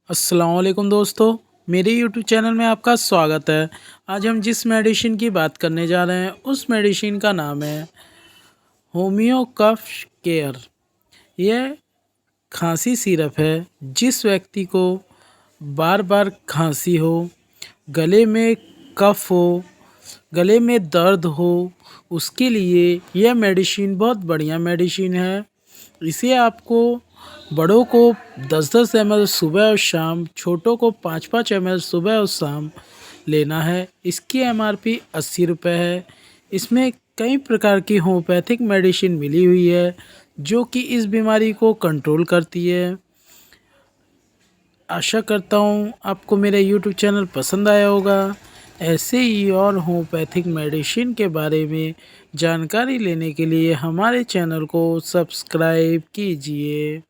अस्सलाम वालेकुम दोस्तों, मेरे यूट्यूब चैनल में आपका स्वागत है। आज हम जिस मेडिसिन की बात करने जा रहे हैं उस मेडिसिन का नाम है होम्यो कफ केयर। यह खांसी सिरप है। जिस व्यक्ति को बार बार खांसी हो, गले में कफ हो, गले में दर्द हो, उसके लिए यह मेडिसिन बहुत बढ़िया मेडिसिन है। इसे आपको बड़ों को 10-10 ml सुबह और शाम, छोटों को 5-5 ml सुबह और शाम लेना है। इसकी MRP 80 रुपये है। इसमें कई प्रकार की होम्योपैथिक मेडिसिन मिली हुई है जो कि इस बीमारी को कंट्रोल करती है। आशा करता हूँ आपको मेरा यूट्यूब चैनल पसंद आया होगा। ऐसे ही और होम्योपैथिक मेडिसिन के बारे में जानकारी लेने के लिए हमारे चैनल को सब्सक्राइब कीजिए।